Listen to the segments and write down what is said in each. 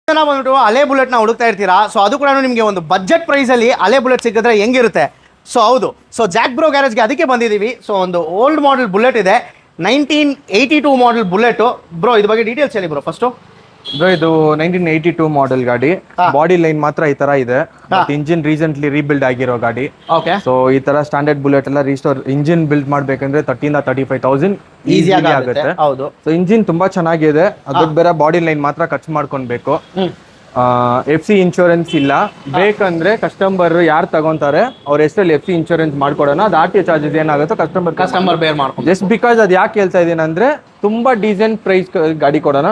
ಜನ ಬಂದ್ಬಿಟ್ಟು ಹಳೆ ಬುಲೆಟ್ನ ಹುಡುಕ್ತಾ ಇರ್ತೀರಾ. ಸೊ ಅದು ಕೂಡ ನಿಮಗೆ ಒಂದು ಬಜೆಟ್ ಪ್ರೈಸಲ್ಲಿ ಹಳೆ ಬುಲೆಟ್ ಸಿಕ್ಕಿದ್ರೆ ಹೆಂಗಿರುತ್ತೆ. ಸೊ ಹೌದು, ಸೊ ಜಾಕ್ ಬ್ರೋ ಗ್ಯಾರೇಜ್ಗೆ ಅದಕ್ಕೆ ಬಂದಿದ್ದೀವಿ. ಸೊ ಒಂದು ಓಲ್ಡ್ ಮಾಡೆಲ್ ಬುಲೆಟ್ ಇದೆ, 1982 ಮಾಡೆಲ್ ಬುಲೆಟು. ಬ್ರೋ ಇದ್ರ ಬಗ್ಗೆ ಡೀಟೇಲ್ಸ್ ಹೇಳಿ ಬ್ರೋ ಫಸ್ಟು. ಬ್ರೋ ಇದು 1982 ಮಾಡೆಲ್ ಗಾಡಿ. ಬಾಡಿ ಲೈನ್ ಮಾತ್ರ ಈ ತರ ಇದೆ, ಇಂಜಿನ್ ರೀಸೆಂಟ್ಲಿ ರೀಬಿಲ್ಡ್ ಆಗಿರೋ ಗಾಡಿ. ಓಕೆ. ಸೊ ಈ ತರ ಸ್ಟ್ಯಾಂಡರ್ಡ್ ಬುಲೆಟ್ ಎಲ್ಲ ರೀಸ್ಟೋರ್ ಇಂಜಿನ್ ಬಿಲ್ಡ್ ಮಾಡ್ಬೇಕಂದ್ರೆ 30,000-35,000 ಈಸಿ ಆಗುತ್ತೆ. ಹೌದು. ಸೊ ಇಂಜಿನ್ ತುಂಬಾ ಚೆನ್ನಾಗಿದೆ, ಅದಕ್ಕೆ ಬೇರೆ ಬಾಡಿ ಲೈನ್ ಮಾತ್ರ ಖರ್ಚು ಮಾಡ್ಕೊಳ್ಬೇಕು. FC ಇನ್ಶೂರೆನ್ಸ್ ಇಲ್ಲ. ಬೇಕಂದ್ರೆ ಕಸ್ಟಮರ್ ಯಾರು ತಗೊಂತಾರೆ ಅವ್ರ ಹೆಸರಲ್ಲಿ FC ಇನ್ಶೂರೆನ್ಸ್ ಮಾಡ್ಕೊಡೋಣ. ಅದು RTO ಚಾರ್ಜಸ್ ಏನಾಗುತ್ತೋ ಕಸ್ಟಮರ್ ಬೇರ್ ಮಾಡ್ಕೊಂಡು. ಜಸ್ಟ್ ಬಿಕಾಸ್ ಅದು ಯಾಕೆ ಹೇಳ್ತಾ ಇದೀನಿ ಅಂದ್ರೆ ತುಂಬಾ ಡೀಸೆಂಟ್ ಪ್ರೈಸ್ ಗಾಡಿ ಕೊಡೋಣ.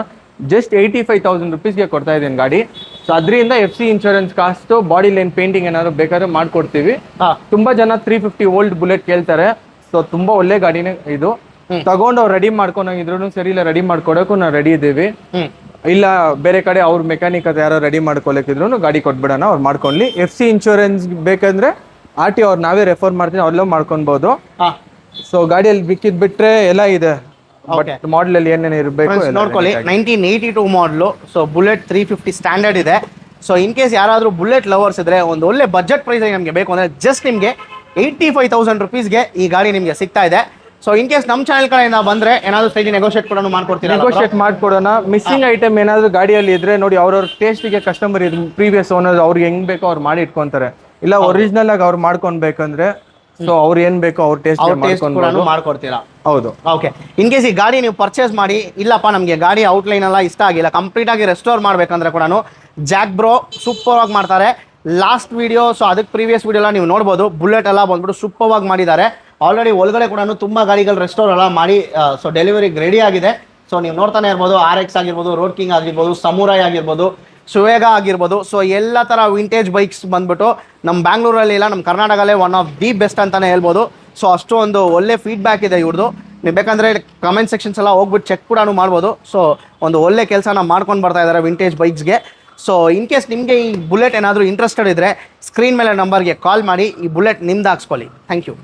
ಜಸ್ಟ್ 85,000 ರುಪೀಸ್ಗೆ ಕೊಡ್ತಾ ಇದ್ದೀನಿ ಗಾಡಿ. ಸೊ ಅದರಿಂದ FC insurance cost, body line painting ಏನಾದ್ರು ಬೇಕಾದ್ರೆ ಮಾಡ್ಕೊಡ್ತೀವಿ. ತುಂಬಾ ಜನ 350 ವೋಲ್ಟ್ ಬುಲೆಟ್ ಕೇಳ್ತಾರೆ. ಸೊ ತುಂಬಾ ಒಳ್ಳೆ ಗಾಡಿನೇ ಇದು. ತಗೊಂಡು ಅವ್ರು ರೆಡಿ ಮಾಡ್ಕೊಂಡೋಗಿದ್ರು ಸರಿ, ಇಲ್ಲ ರೆಡಿ ಮಾಡ್ಕೊಡಕ್ಕೂ ನಾವು ರೆಡಿ ಇದ್ದೀವಿ. ಇಲ್ಲ ಬೇರೆ ಕಡೆ ಅವ್ರ ಮೆಕ್ಯಾನಿಕ್ ಅದು ಯಾರೋ ರೆಡಿ ಮಾಡ್ಕೊಳಕಿದ್ರು ಗಾಡಿ ಕೊಟ್ಬಿಡೋಣ, ಅವ್ರು ಮಾಡ್ಕೊಳ್ಳಿ. FC ಇನ್ಶೂರೆನ್ಸ್ ಬೇಕಂದ್ರೆ RTO ಅವ್ರು ನಾವೇ ರೆಫರ್ ಮಾಡ್ತೀವಿ, ಅವ್ರಲ್ಲೂ ಮಾಡ್ಕೊಬಹುದು. ಸೊ ಗಾಡಿಯಲ್ಲಿ ಬಿಕ್ಕಿದ್ ಬಿಟ್ರೆ ಎಲ್ಲ ಇದೆ. ಬಟ್ ಮಾಡೆಲ್ ಅಲ್ಲಿ ಏನೇನು ಇರಬೇಕು ನೋಡ್ಕೊಳ್ಳಿ. 1982 ಮಾಡಲು. ಸೊ ಬುಲೆಟ್ 350 ಸ್ಟ್ಯಾಂಡರ್ಡ್ ಇದೆ. ಸೊ ಇನ್ ಕೇಸ್ ಯಾರಾದರೂ ಬುಲೆಟ್ ಲವರ್ಸ್ ಇದ್ರೆ ಒಂದು ಒಳ್ಳೆ ಬಜೆಟ್ ಪ್ರೈಸ್ ನಮಗೆ ಬೇಕು ಅಂದ್ರೆ ಜಸ್ಟ್ ನಿಮಗೆ 85,000 ರುಪೀಸ್ಗೆ ಈ ಗಾಡಿ ನಿಮಗೆ ಸಿಗ್ತಾ ಇದೆ. ಸೊ ಇನ್ ಕೇಸ್ ನಮ್ಮ ಚಾನಲ್ ಕಡೆಯಿಂದ ಬಂದ್ರೆ ಏನಾದ್ರು ಸೈಜ್ ನೆಗೋಷಿಯೇಟ್ ಕೂಡ ಮಾಡ್ಕೊಡ್ತೀರಾ? ನೆಗೋಷಿಯೇಟ್ ಮಾಡ್ಕೊಡೋಣ. ಮಿಸ್ಸಿಂಗ್ ಐಟಮ್ ಏನಾದ್ರು ಗಾಡಿಯಲ್ಲಿ ಇದ್ರೆ ನೋಡಿ, ಅವ್ರವ್ರ ಟೇಸ್ಟಿಗೆ ಕಸ್ಟಮರ್ ಇದು ಪ್ರೀವಿಯಸ್ ಓನರ್ ಅವ್ರಿಗೆ ಹೆಂಗ್ ಬೇಕೋ ಅವ್ರು ಮಾಡಿ ಇಟ್ಕೊಂತಾರೆ. ಇಲ್ಲ ಒರಿಜಿನಲ್ ಆಗಿ ಅವ್ರು ಮಾಡ್ಕೊಳ್ಬೇಕಂದ್ರೆ ಸೊ ಅವ್ರು ಏನ್ ಬೇಕೋ ಅವ್ರ ಟೇಸ್ಟ್ ಮಾಡ್ಕೊಡ್ತೀರಾ? ಹೌದು. ಓಕೆ. ಇನ್ ಕೇಸ್ ಈ ಗಾಡಿ ನೀವು ಪರ್ಚೇಸ್ ಮಾಡಿ, ಇಲ್ಲಪ್ಪ ನಮಗೆ ಗಾಡಿ ಔಟ್ಲೈನ್ ಎಲ್ಲ ಇಷ್ಟ ಆಗಿಲ್ಲ, ಕಂಪ್ಲೀಟ್ ಆಗಿ ರೆಸ್ಟೋರ್ ಮಾಡ್ಬೇಕಂದ್ರೆ ಕೂಡ ಜಾಕ್ ಬ್ರೋ ಸೂಪರ್ ಆಗಿ ಮಾಡ್ತಾರೆ. ಲಾಸ್ಟ್ ವಿಡಿಯೋ, ಸೊ ಅದಕ್ಕೆ ಪ್ರೀವಿಯಸ್ ವಿಡಿಯೋ ಎಲ್ಲ ನೀವು ನೋಡ್ಬೋದು. ಬುಲೆಟ್ ಎಲ್ಲ ಬಂದ್ಬಿಟ್ಟು ಸೂಪರ್ ಆಗಿ ಮಾಡಿದ್ದಾರೆ. ಆಲ್ರೆಡಿ ಒಳಗಡೆ ಕೂಡ ತುಂಬ ಗಾಡಿಗಳು ರೆಸ್ಟೋರ್ ಎಲ್ಲ ಮಾಡಿ ಸೊ ಡೆಲಿವರಿಗೆ ರೆಡಿ ಆಗಿದೆ. ಸೊ ನೀವು ನೋಡ್ತಾನೆ ಇರ್ಬೋದು, RX ಆಗಿರ್ಬೋದು, ರೋಡ್ ಕಿಂಗ್ ಆಗಿರ್ಬೋದು, ಸಮುರಾಯ್ ಆಗಿರ್ಬೋದು, ಸುವೇಗ ಆಗಿರ್ಬೋದು. ಸೊ ಎಲ್ಲ ಥರ ವಿಂಟೇಜ್ ಬೈಕ್ಸ್ ಬಂದ್ಬಿಟ್ಟು ನಮ್ಮ ಬ್ಯಾಂಗ್ಳೂರಲ್ಲಿ ಇಲ್ಲ, ನಮ್ಮ ಕರ್ನಾಟಕಲ್ಲೇ ಒನ್ ಆಫ್ ದಿ ಬೆಸ್ಟ್ ಅಂತಲೇ ಹೇಳ್ಬೋದು. ಸೊ ಅಷ್ಟು ಒಂದು ಒಳ್ಳೆ ಫೀಡ್ಬ್ಯಾಕ್ ಇದೆ ಇವ್ರದ್ದು. ನೀವು ಬೇಕಂದರೆ ಕಮೆಂಟ್ ಸೆಕ್ಷನ್ಸ್ ಎಲ್ಲ ಹೋಗ್ಬಿಟ್ಟು ಚೆಕ್ ಕೂಡ ಮಾಡ್ಬೋದು. ಸೊ ಒಂದು ಒಳ್ಳೆ ಕೆಲಸನ ಮಾಡ್ಕೊಂಡು ಬರ್ತಾ ಇದ್ದಾರೆ ವಿಂಟೇಜ್ ಬೈಕ್ಸ್ಗೆ. ಸೊ ಇನ್ ಕೇಸ್ ನಿಮಗೆ ಈ ಬುಲೆಟ್ ಏನಾದರೂ ಇಂಟ್ರೆಸ್ಟೆಡ್ ಇದ್ದರೆ ಸ್ಕ್ರೀನ್ ಮೇಲೆ ನಂಬರ್ಗೆ ಕಾಲ್ ಮಾಡಿ ಈ ಬುಲೆಟ್ ನಿಮ್ದು ಹಾಕ್ಸ್ಕೊಳ್ಳಿ. Thank you.